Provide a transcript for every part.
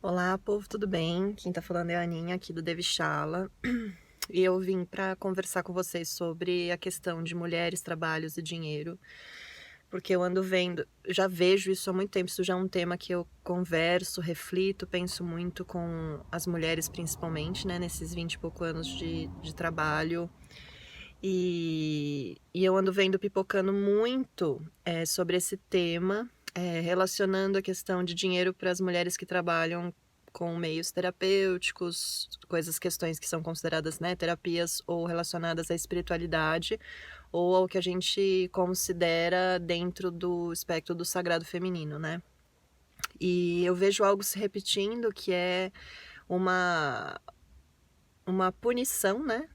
Olá, povo, tudo bem? Quem tá falando é a Aninha aqui do Devichala. E eu vim para conversar com vocês sobre a questão de mulheres, trabalhos e dinheiro, porque eu ando vendo, já vejo isso há muito tempo, isso já é um tema que eu converso, reflito, penso muito com as mulheres principalmente, né, nesses 20 e pouco anos de trabalho. E eu ando vendo pipocando muito sobre esse tema, relacionando a questão de dinheiro para as mulheres que trabalham com meios terapêuticos, questões que são consideradas, né, terapias ou relacionadas à espiritualidade, ou ao que a gente considera dentro do espectro do sagrado feminino, né? E eu vejo algo se repetindo que é uma, uma punição, né?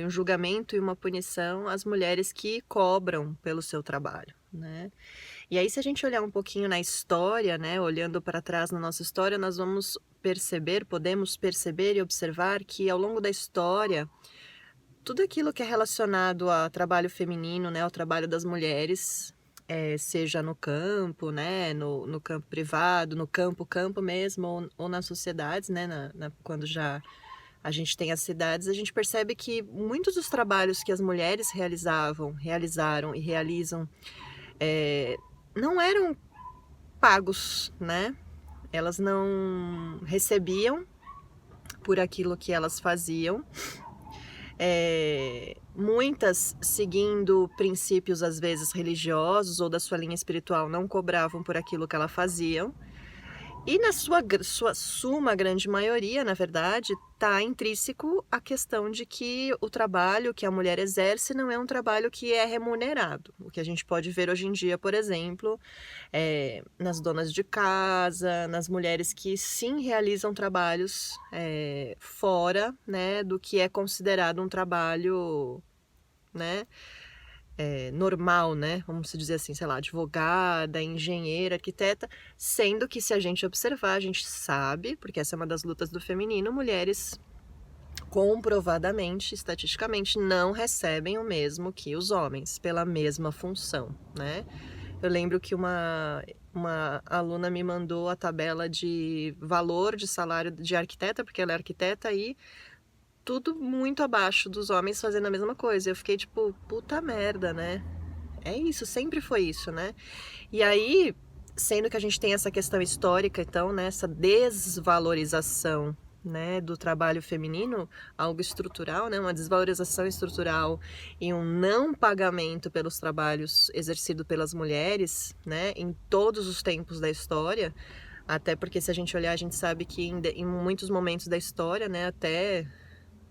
Um julgamento e uma punição às mulheres que cobram pelo seu trabalho, né? E aí, se a gente olhar um pouquinho na história, né, olhando para trás na nossa história, nós vamos perceber, podemos perceber e observar que ao longo da história, tudo aquilo que é relacionado a trabalho feminino, né, ao trabalho das mulheres, seja no campo, né, no campo privado, no campo mesmo, ou nas sociedades, né, quando já a gente tem as cidades, a gente percebe que muitos dos trabalhos que as mulheres realizaram e realizam, não eram pagos, né? Elas não recebiam por aquilo que elas faziam. Muitas, seguindo princípios às vezes religiosos ou da sua linha espiritual, não cobravam por aquilo que elas faziam. E na sua suma grande maioria, na verdade, está intrínseco a questão de que o trabalho que a mulher exerce não é um trabalho que é remunerado. O que a gente pode ver hoje em dia, por exemplo, nas donas de casa, nas mulheres que sim realizam trabalhos fora, né, do que é considerado um trabalho, né, normal, né? Vamos dizer assim, sei lá, advogada, engenheira, arquiteta, sendo que se a gente observar, a gente sabe, porque essa é uma das lutas do feminino, mulheres comprovadamente, estatisticamente, não recebem o mesmo que os homens pela mesma função, né? Eu lembro que uma aluna me mandou a tabela de valor de salário de arquiteta, porque ela é arquiteta, e tudo muito abaixo dos homens fazendo a mesma coisa. Eu fiquei tipo, puta merda, né? É isso, sempre foi isso, né? E aí, sendo que a gente tem essa questão histórica, então, né, essa desvalorização, né, do trabalho feminino, algo estrutural, né, uma desvalorização estrutural e um não pagamento pelos trabalhos exercidos pelas mulheres, né, em todos os tempos da história, até porque se a gente olhar, a gente sabe que em muitos momentos da história, né, até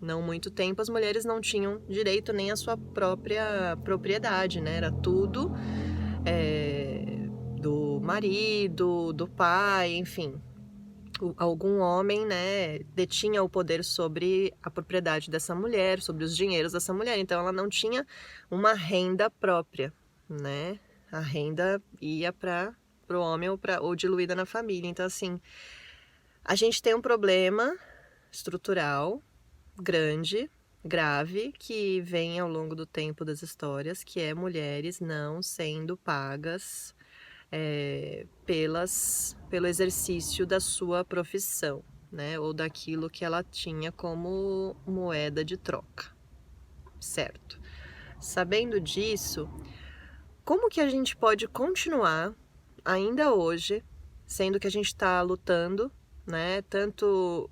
não muito tempo, as mulheres não tinham direito nem à sua própria propriedade, né? Era tudo do marido, do pai, enfim. Algum homem, né, detinha o poder sobre a propriedade dessa mulher, sobre os dinheiros dessa mulher. Então, ela não tinha uma renda própria, né? A renda ia para o homem ou diluída na família. Então, assim, a gente tem um problema estrutural grande, grave, que vem ao longo do tempo das histórias, que é mulheres não sendo pagas pelo exercício da sua profissão, né? Ou daquilo que ela tinha como moeda de troca, certo? Sabendo disso, como que a gente pode continuar ainda hoje, sendo que a gente está lutando, né? Tanto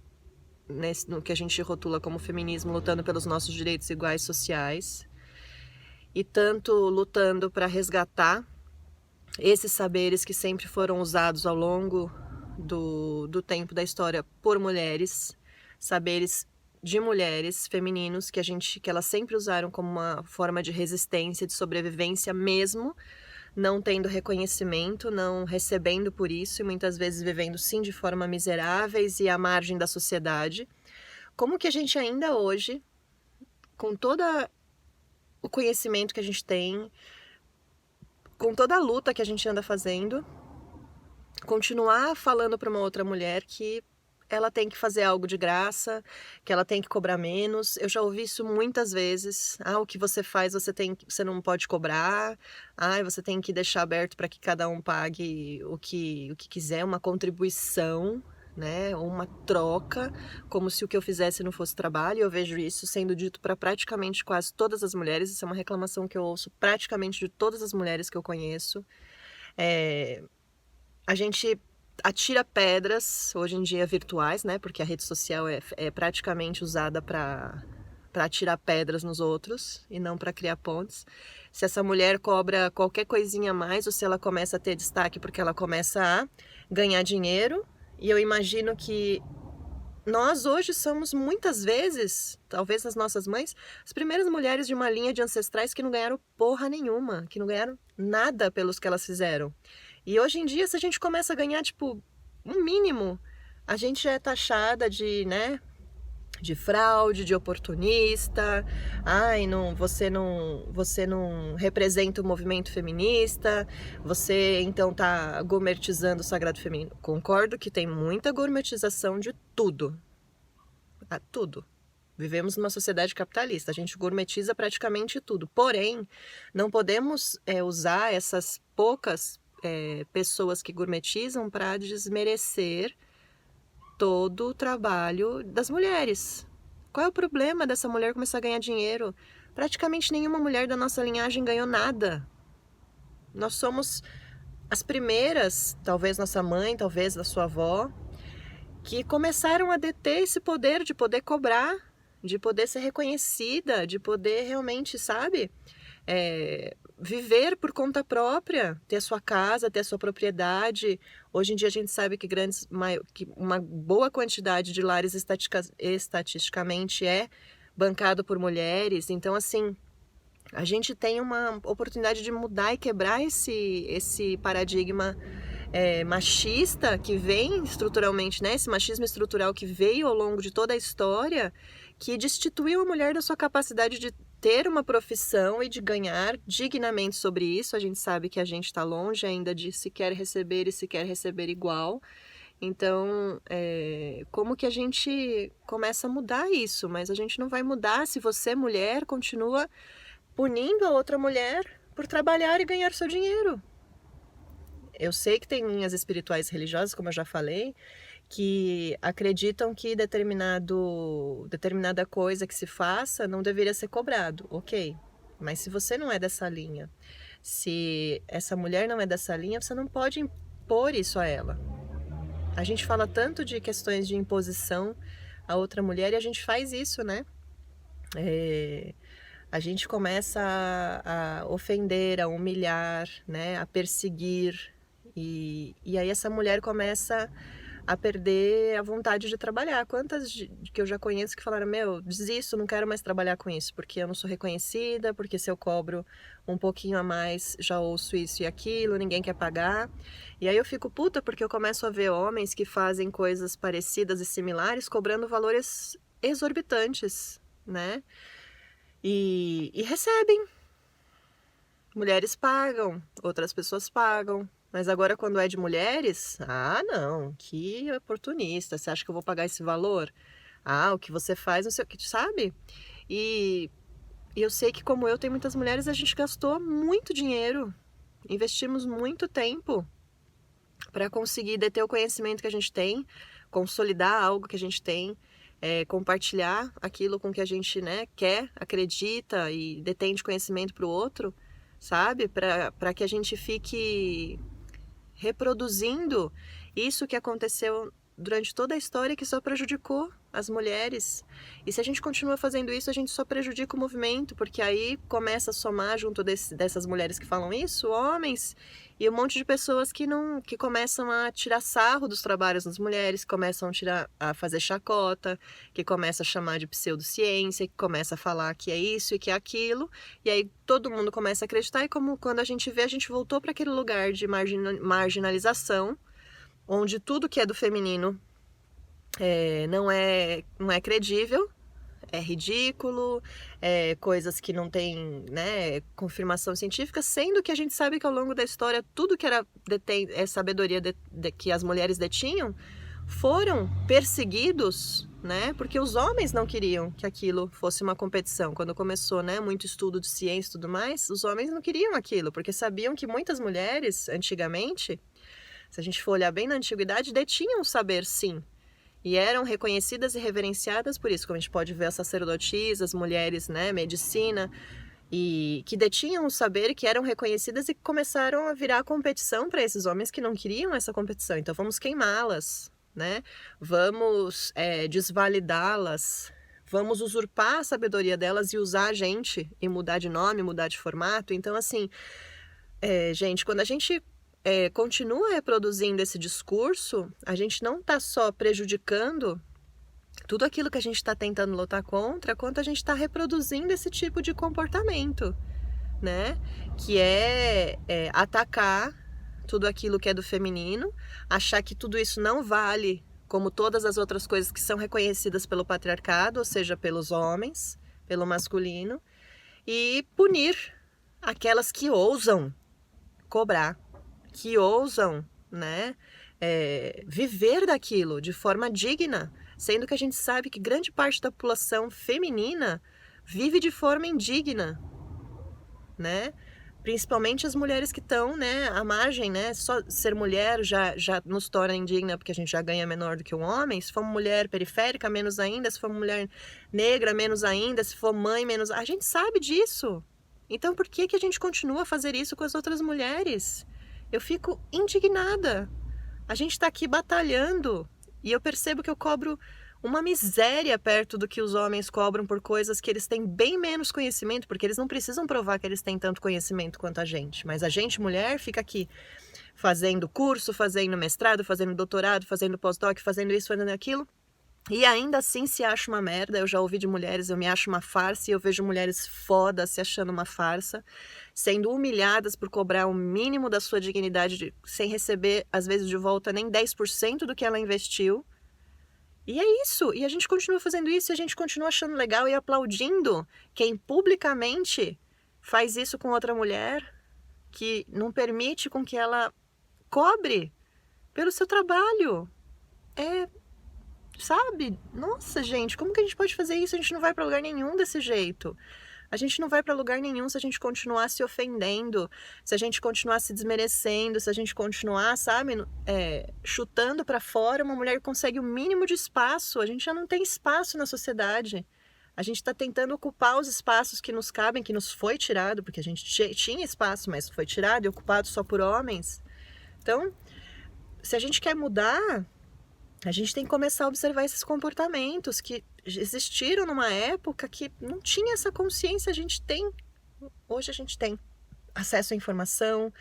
no que a gente rotula como feminismo, lutando pelos nossos direitos iguais sociais, e tanto lutando para resgatar esses saberes que sempre foram usados ao longo do tempo da história por mulheres, saberes de mulheres, femininos, que elas sempre usaram como uma forma de resistência, de sobrevivência mesmo, não tendo reconhecimento, não recebendo por isso, e muitas vezes vivendo sim de forma miseráveis e à margem da sociedade. Como que a gente ainda hoje, com todo o conhecimento que a gente tem, com toda a luta que a gente anda fazendo, continuar falando para uma outra mulher que ela tem que fazer algo de graça, que ela tem que cobrar menos. Eu já ouvi isso muitas vezes. Ah, o que você faz, você não pode cobrar. Ah, você tem que deixar aberto para que cada um pague o que quiser, uma contribuição, né? Ou uma troca, como se o que eu fizesse não fosse trabalho. E eu vejo isso sendo dito para praticamente quase todas as mulheres. Isso é uma reclamação que eu ouço praticamente de todas as mulheres que eu conheço. A gente atira pedras, hoje em dia virtuais, né? Porque a rede social é praticamente usada para atirar pedras nos outros e não para criar pontes. Se essa mulher cobra qualquer coisinha a mais, ou se ela começa a ter destaque porque ela começa a ganhar dinheiro, e eu imagino que nós hoje somos muitas vezes, talvez as nossas mães, as primeiras mulheres de uma linha de ancestrais que não ganharam porra nenhuma, que não ganharam nada pelos que elas fizeram. E hoje em dia, se a gente começa a ganhar, tipo, um mínimo, a gente é taxada de, né, de fraude, de oportunista. Ai, você não representa o movimento feminista. Você então tá gourmetizando o sagrado feminino. Concordo que tem muita gourmetização de tudo. Tudo. Vivemos numa sociedade capitalista, a gente gourmetiza praticamente tudo. Porém, não podemos usar essas poucas pessoas que gourmetizam para desmerecer todo o trabalho das mulheres. Qual é o problema dessa mulher começar a ganhar dinheiro? Praticamente nenhuma mulher da nossa linhagem ganhou nada. Nós somos as primeiras, talvez nossa mãe, talvez da sua avó, que começaram a deter esse poder de poder cobrar, de poder ser reconhecida, de poder realmente, sabe, viver por conta própria, ter a sua casa, ter a sua propriedade. Hoje em dia a gente sabe que uma boa quantidade de lares estatisticamente é bancado por mulheres. Então, assim, a gente tem uma oportunidade de mudar e quebrar esse paradigma machista que vem estruturalmente, né? Esse machismo estrutural que veio ao longo de toda a história, que destituiu a mulher da sua capacidade de ter uma profissão e de ganhar dignamente sobre isso. A gente sabe que a gente está longe ainda de sequer receber e sequer receber igual. Então, como que a gente começa a mudar isso? Mas a gente não vai mudar se você, mulher, continua punindo a outra mulher por trabalhar e ganhar seu dinheiro. Eu sei que tem linhas espirituais religiosas, como eu já falei, que acreditam que determinada coisa que se faça não deveria ser cobrado. Ok, mas se você não é dessa linha, se essa mulher não é dessa linha, você não pode impor isso a ela. A gente fala tanto de questões de imposição a outra mulher e a gente faz isso, né? A gente começa a ofender, a humilhar, né? A perseguir. E aí essa mulher começa a perder a vontade de trabalhar. Quantas que eu já conheço que falaram, meu, desisto, não quero mais trabalhar com isso, porque eu não sou reconhecida, porque se eu cobro um pouquinho a mais, já ouço isso e aquilo, ninguém quer pagar. E aí eu fico puta, porque eu começo a ver homens que fazem coisas parecidas e similares, cobrando valores exorbitantes, né? E recebem. Mulheres pagam, outras pessoas pagam. Mas agora quando é de mulheres, não, que oportunista, você acha que eu vou pagar esse valor? O que você faz, não sei o que, sabe? E eu sei que como eu, tem muitas mulheres, a gente gastou muito dinheiro, investimos muito tempo para conseguir deter o conhecimento que a gente tem, consolidar algo que a gente tem, compartilhar aquilo com que a gente, né, quer, acredita e detém de conhecimento para o outro, sabe? Para que a gente fique reproduzindo isso que aconteceu durante toda a história, que só prejudicou as mulheres. E se a gente continua fazendo isso, a gente só prejudica o movimento, porque aí começa a somar junto dessas mulheres que falam isso, homens e um monte de pessoas que começam a tirar sarro dos trabalhos das mulheres, que começam a fazer chacota, que começa a chamar de pseudociência, que começa a falar que é isso e que é aquilo, e aí todo mundo começa a acreditar, e como quando a gente vê, a gente voltou para aquele lugar de marginalização, onde tudo que é do feminino não é credível, é ridículo, coisas que não têm, né, confirmação científica, sendo que a gente sabe que ao longo da história tudo que era sabedoria que as mulheres detinham foram perseguidos, né, porque os homens não queriam que aquilo fosse uma competição. Quando começou, né, muito estudo de ciência e tudo mais, os homens não queriam aquilo, porque sabiam que muitas mulheres, antigamente, se a gente for olhar bem na antiguidade, detinham o saber sim. E eram reconhecidas e reverenciadas por isso, como a gente pode ver as sacerdotisas, mulheres, né, medicina, e que detinham o saber, que eram reconhecidas e começaram a virar competição para esses homens que não queriam essa competição. Então vamos queimá-las, né? Vamos desvalidá-las, vamos usurpar a sabedoria delas e usar a gente e mudar de nome, mudar de formato. Então assim, gente, quando a gente continua reproduzindo esse discurso, a gente não está só prejudicando tudo aquilo que a gente está tentando lutar contra, quanto a gente está reproduzindo esse tipo de comportamento, né? Que é atacar tudo aquilo que é do feminino, achar que tudo isso não vale como todas as outras coisas que são reconhecidas pelo patriarcado, ou seja, pelos homens, pelo masculino, e punir aquelas que ousam cobrar, que ousam, né, viver daquilo de forma digna, sendo que a gente sabe que grande parte da população feminina vive de forma indigna, né? Principalmente as mulheres que estão, né, à margem, né? Só ser mulher já nos torna indigna porque a gente já ganha menor do que um homem. Se for uma mulher periférica, menos ainda. Se for uma mulher negra, menos ainda. Se for mãe, menos. A gente sabe disso. Então por que a gente continua a fazer isso com as outras mulheres? Eu fico indignada. A gente está aqui batalhando e eu percebo que eu cobro uma miséria perto do que os homens cobram por coisas que eles têm bem menos conhecimento, porque eles não precisam provar que eles têm tanto conhecimento quanto a gente. Mas a gente, mulher, fica aqui fazendo curso, fazendo mestrado, fazendo doutorado, fazendo pós-doc, fazendo isso, fazendo aquilo. E ainda assim se acha uma merda. Eu já ouvi de mulheres, eu me acho uma farsa, e eu vejo mulheres fodas se achando uma farsa, sendo humilhadas por cobrar o mínimo da sua dignidade, sem receber, às vezes, de volta nem 10% do que ela investiu. E é isso, e a gente continua fazendo isso, e a gente continua achando legal e aplaudindo quem publicamente faz isso com outra mulher, que não permite com que ela cobre pelo seu trabalho. Sabe? Nossa, gente, como que a gente pode fazer isso? A gente não vai para lugar nenhum desse jeito. A gente não vai para lugar nenhum se a gente continuar se ofendendo, se a gente continuar se desmerecendo, se a gente continuar, sabe, chutando para fora. Uma mulher que consegue o mínimo de espaço. A gente já não tem espaço na sociedade. A gente está tentando ocupar os espaços que nos cabem, que nos foi tirado, porque a gente tinha espaço, mas foi tirado e ocupado só por homens. Então, se a gente quer mudar, a gente tem que começar a observar esses comportamentos que existiram numa época que não tinha essa consciência. Hoje a gente tem acesso à informação,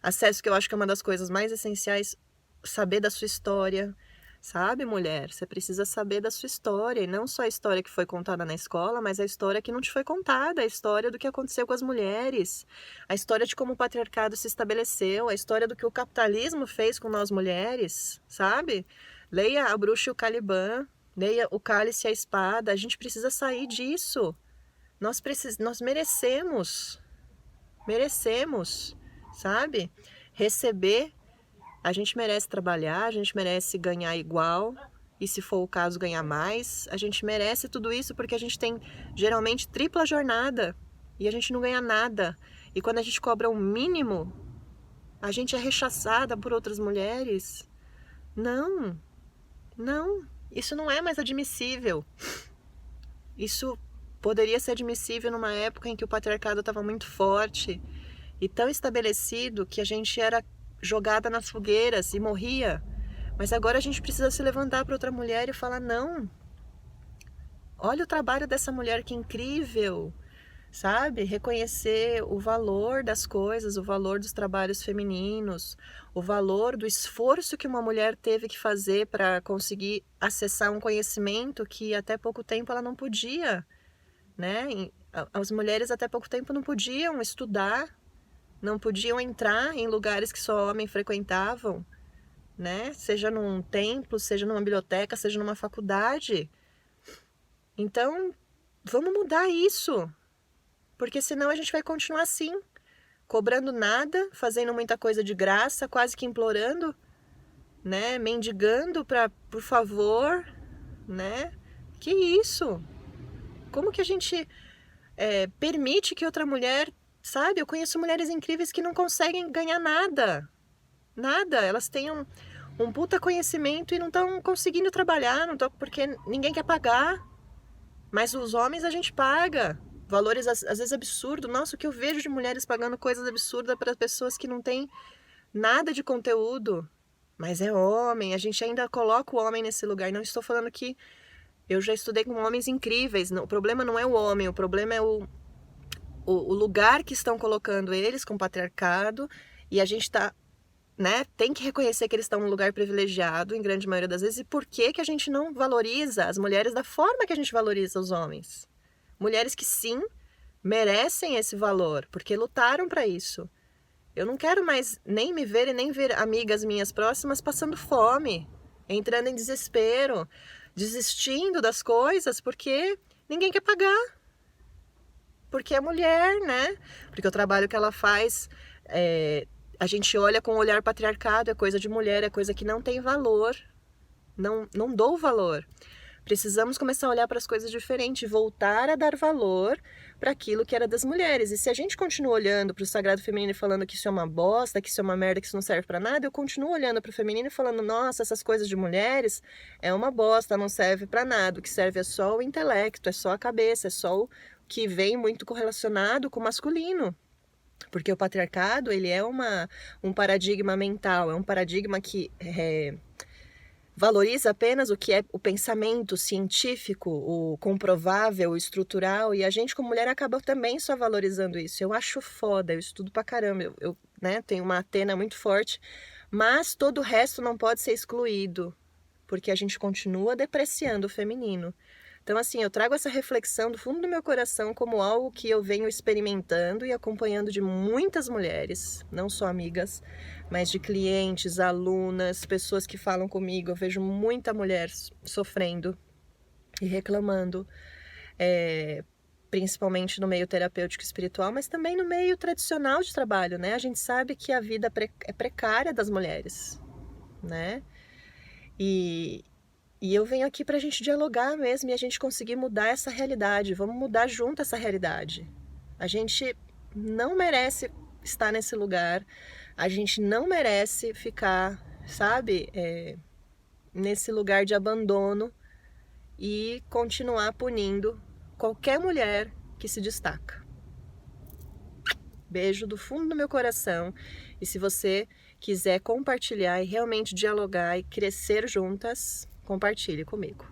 acesso, que eu acho que é uma das coisas mais essenciais, saber da sua história, sabe, mulher? Você precisa saber da sua história, e não só a história que foi contada na escola, mas a história que não te foi contada, a história do que aconteceu com as mulheres, a história de como o patriarcado se estabeleceu, a história do que o capitalismo fez com nós mulheres, sabe? Leia A Bruxa e o Caliban, leia O Cálice e a Espada. A gente precisa sair disso. Nós merecemos, sabe? Receber. A gente merece trabalhar, a gente merece ganhar igual, e se for o caso, ganhar mais. A gente merece tudo isso porque a gente tem, geralmente, tripla jornada e a gente não ganha nada. E quando a gente cobra o mínimo, a gente é rechaçada por outras mulheres. Não, isso não é mais admissível. Isso poderia ser admissível numa época em que o patriarcado estava muito forte e tão estabelecido que a gente era jogada nas fogueiras e morria. Mas agora a gente precisa se levantar para outra mulher e falar: não, olha o trabalho dessa mulher, que incrível, sabe? Reconhecer o valor das coisas, o valor dos trabalhos femininos, o valor do esforço que uma mulher teve que fazer para conseguir acessar um conhecimento que até pouco tempo ela não podia, né? As mulheres até pouco tempo não podiam estudar, não podiam entrar em lugares que só homens frequentavam, né? Seja num templo, seja numa biblioteca, seja numa faculdade. Então, vamos mudar isso. Porque senão a gente vai continuar assim, cobrando nada, fazendo muita coisa de graça, quase que implorando, né? Mendigando por favor, né? Que isso? Como que a gente permite que outra mulher, sabe? Eu conheço mulheres incríveis que não conseguem ganhar nada. Nada, elas têm um puta conhecimento e não estão conseguindo trabalhar, não tão, porque ninguém quer pagar. Mas os homens a gente paga. Valores às vezes absurdos. Nossa, o que eu vejo de mulheres pagando coisas absurdas para pessoas que não têm nada de conteúdo. Mas é homem, a gente ainda coloca o homem nesse lugar. Não estou falando que eu já estudei com homens incríveis. O problema não é o homem, o problema é o lugar que estão colocando eles com o patriarcado. E a gente tá, né, tem que reconhecer que eles estão num lugar privilegiado, em grande maioria das vezes. E por que que a gente não valoriza as mulheres da forma que a gente valoriza os homens? Mulheres que sim, merecem esse valor, porque lutaram para isso. Eu não quero mais nem me ver e nem ver amigas minhas próximas passando fome, entrando em desespero, desistindo das coisas porque ninguém quer pagar. Porque é mulher, né? Porque o trabalho que ela faz, a gente olha com o olhar patriarcado, é coisa de mulher, é coisa que não tem valor. Não dou valor. Precisamos começar a olhar para as coisas diferentes, voltar a dar valor para aquilo que era das mulheres. E se a gente continua olhando para o sagrado feminino e falando que isso é uma bosta, que isso é uma merda, que isso não serve para nada, eu continuo olhando para o feminino e falando, nossa, essas coisas de mulheres é uma bosta, não serve para nada. O que serve é só o intelecto, é só a cabeça, é só o que vem muito correlacionado com o masculino. Porque o patriarcado, ele é um paradigma mental, é um paradigma que valoriza apenas o que é o pensamento científico, o comprovável, o estrutural, e a gente como mulher acaba também só valorizando isso. Eu acho foda, eu estudo pra caramba, eu né, tenho uma antena muito forte, mas todo o resto não pode ser excluído, porque a gente continua depreciando o feminino. Então, assim, eu trago essa reflexão do fundo do meu coração como algo que eu venho experimentando e acompanhando de muitas mulheres, não só amigas, mas de clientes, alunas, pessoas que falam comigo. Eu vejo muita mulher sofrendo e reclamando, principalmente no meio terapêutico e espiritual, mas também no meio tradicional de trabalho, né? A gente sabe que a vida é precária das mulheres, né? E eu venho aqui para a gente dialogar mesmo e a gente conseguir mudar essa realidade. Vamos mudar junto essa realidade. A gente não merece estar nesse lugar. A gente não merece ficar, sabe, nesse lugar de abandono e continuar punindo qualquer mulher que se destaca. Beijo do fundo do meu coração. E se você quiser compartilhar e realmente dialogar e crescer juntas, compartilhe comigo.